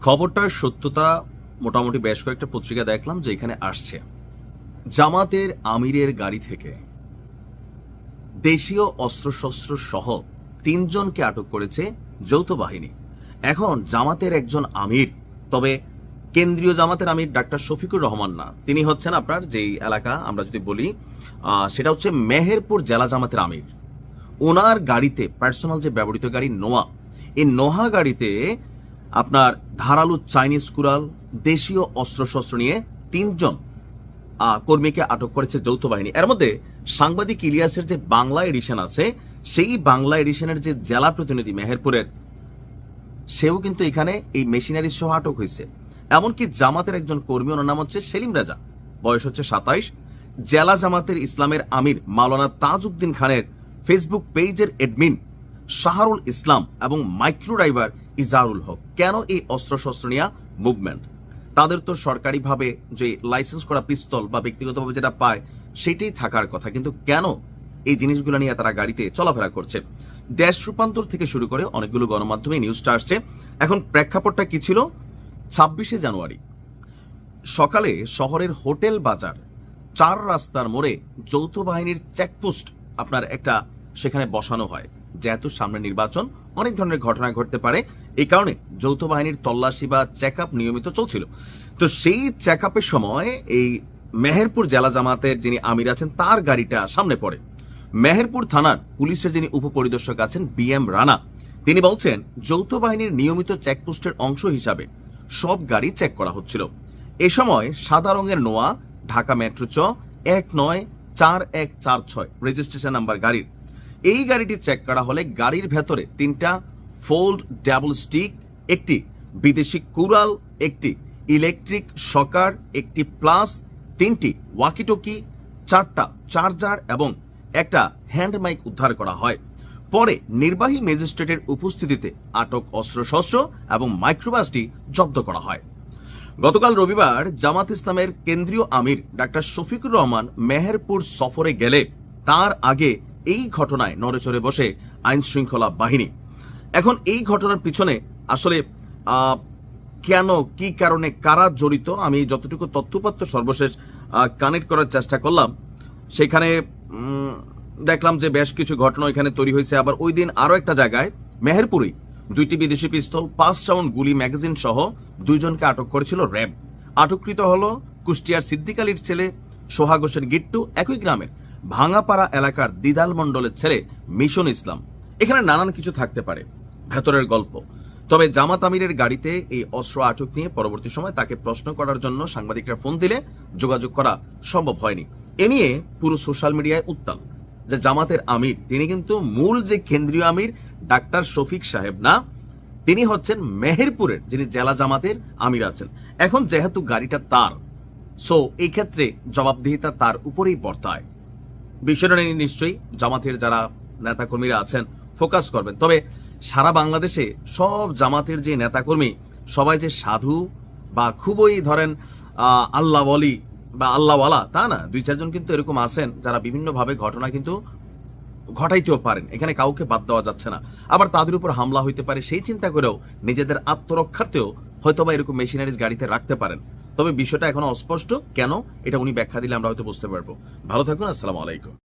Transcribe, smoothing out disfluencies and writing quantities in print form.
খবরটার সত্যতা মোটামুটি বেশ কয়েকটা পত্রিকা দেখলাম যে এখানে আসছে জামাতের আমিরের গাড়ি থেকে দেশীয় অস্ত্রশস্ত্র সহ 3 জনকে আটক করেছে যৌথ বাহিনী। এখন জামাতের একজন আমির, তবে কেন্দ্রীয় জামাতের আমির ডাক্তার শফিকুর রহমান না, তিনি হচ্ছেন আপনার যেই এলাকা আমরা যদি বলি সেটা হচ্ছে মেহেরপুর জেলা জামাতের আমির। ওনার গাড়িতে পার্সোনাল যে ব্যবহৃত গাড়ি নোয়া, এই নোহা গাড়িতে আপনার ধারালো চাইনিজ কুড়াল, দেশীয় অস্ত্রশস্ত্র নিয়ে 3 জন কর্মীকে আটক করেছে যৌথ বাহিনী। এর মধ্যে সাংবাদিক ইলিয়াসের যে বাংলা এডিশন আছে, সেই বাংলা এডিশনের যে জেলা প্রতিনিধি মেহেরপুরের, সেও কিন্তু এখানে এই মেশিনারি সহ আটক হয়েছে। এমনকি জামাতের একজন কর্মী, ওনার নাম হচ্ছে সেলিম রাজা, বয়স হচ্ছে 27, জেলা জামাতের ইসলামের আমির মাওলানা তাজউদ্দিন খানের ফেসবুক পেজের এডমিন শাহরুল ইসলাম এবং মাইক্রো ড্রাইভার ইজারুল হক। কেন এই অস্ত্রশস্ত্র নিয়ে মুভমেন্ট? তাদের তো সরকারিভাবে যে লাইসেন্স করা পিস্তল বা ব্যক্তিগতভাবে যেটা পায় সেটাই থাকার কথা, কিন্তু কেন এই জিনিসগুলো নিয়ে তারা গাড়িতে চলাফেরা করছে? দেশ রূপান্তর থেকে শুরু করে অনেকগুলো গণমাধ্যমে নিউজটা আসছে। এখন প্রেক্ষাপটটা কি ছিল? 26শে জানুয়ারি সকালে শহরের হোটেল বাজার 4 রাস্তার মোড়ে যৌথ বাহিনীর চেকপোস্ট আপনার একটা সেখানে বসানো হয়। যেহেতু সামনে নির্বাচন, অনেক ধরনের ঘটনা ঘটতে পারে, এই কারণে যৌথ বাহিনীর তল্লাশি বা চেক আপ নিয়মিত চলছিল। তো সেই চেক আপের সময় এই মেহেরপুর জেলা জামাতের যিনি আমির আছেন তার গাড়িটা সামনে পড়ে। মেহেরপুর থানার পুলিশের যিনি উপপরিদর্শক আছেন BM রানা, তিনি বলছেন যৌথ বাহিনীর নিয়মিত চেকপোস্টের অংশ হিসাবে সব গাড়ি চেক করা হচ্ছিল। এ সময় সাদা রঙের নোয়া, ঢাকা মেট্রো চ 194146 রেজিস্ট্রেশন নাম্বার গাড়ির এই গাড়িটি চেক করা হলে গাড়ির ভেতরে 3টা ফোল্ড ডাবল স্টিক, একটি বিদেশি কুড়াল, একটি ইলেকট্রিক শকার, একটি প্লাস, 3টি ওয়াকিটকি, 4টা চার্জার এবং একটা হ্যান্ড মাইক উদ্ধার করা হয়। পরে নির্বাহী ম্যাজিস্ট্রেটের উপস্থিতিতে আটক অস্ত্রশস্ত্র এবং মাইক্রোবাসটি জব্দ করা হয়। গতকাল রবিবার জামাত ইসলামের কেন্দ্রীয় আমির ডাক্তার শফিকুর রহমান মেহেরপুর সফরে গেলে তার আগে এই ঘটনায় নড়েচড়ে বসে আইন শৃঙ্খলা বাহিনী। এখন এই ঘটনার পিছনে আসলে কেন, কি কারণে, কারা জড়িত, আমি যতটুকু তথ্যপাত্র সর্বশেষ কানেক্ট করার চেষ্টা করলাম, সেখানে দেখলাম যে বেশ কিছু ঘটনা এখানে তৈরি হয়েছে। আবার ওই দিন আরো একটা জায়গায় মেহেরপুরেই 2টি বিদেশি পিস্তল, 5 রাউন্ড গুলি, ম্যাগাজিন সহ 2 জনকে আটক করেছিল র্যাব। আটককৃত হলো কুষ্টিয়ার সিদ্দিক আলীর ছেলে সোহাগ হোসেন গিট্টু, একই গ্রামের ভাঙাপাড়া এলাকার দিদাল মণ্ডলের ছেলে মিশন ইসলাম। এখানে নানান কিছু থাকতে পারে ভেতরের গল্প। তবে জামাত আমিরের গাড়িতে এই অস্ত্র আটক নিয়ে পরবর্তী সময় তাকে প্রশ্ন করার জন্য সাংবাদিকরা ফোন দিলে যোগাযোগ করা সম্ভব হয়নি। এ নিয়ে পুরো সোশ্যাল মিডিয়ায় উত্তাল যে জামাতের আমির, তিনি কিন্তু মূল যে কেন্দ্রীয় আমির ডাক্তার শফিক সাহেব না, তিনি হচ্ছেন মেহেরপুরের যিনি জেলা জামাতের আমির আছেন। এখন যেহেতু গাড়িটা তার, সো এই ক্ষেত্রে জবাবদিহিতা তার উপরেই বর্তায়। বিষয়টা নিয়ে নিশ্চয়ই জামাতের যারা নেতাকর্মীরা আছেন ফোকাস করবেন। তবে সারা বাংলাদেশে সব জামাতের যে নেতাকর্মী সবাই যে সাধু বা খুবই ধরেন আল্লাহ ওয়ালি বা আল্লাহওয়ালা তা না, 2-4 জন কিন্তু এরকম আছেন যারা বিভিন্নভাবে ঘটনা কিন্তু ঘটাইতেও পারেন, এখানে কাউকে বাদ দেওয়া যাচ্ছে না। আবার তাদের উপর হামলা হইতে পারে, সেই চিন্তা করেও নিজেদের আত্মরক্ষার্থেও হয়তোবা এরকম মেশিনারিজ গাড়িতে রাখতে পারেন। তবে বিষয়টা এখনো অস্পষ্ট, কেন এটা উনি ব্যাখ্যা দিলে আমরা হয়তো বুঝতে পারবো। ভালো থাকুন, আসসালামু আলাইকুম।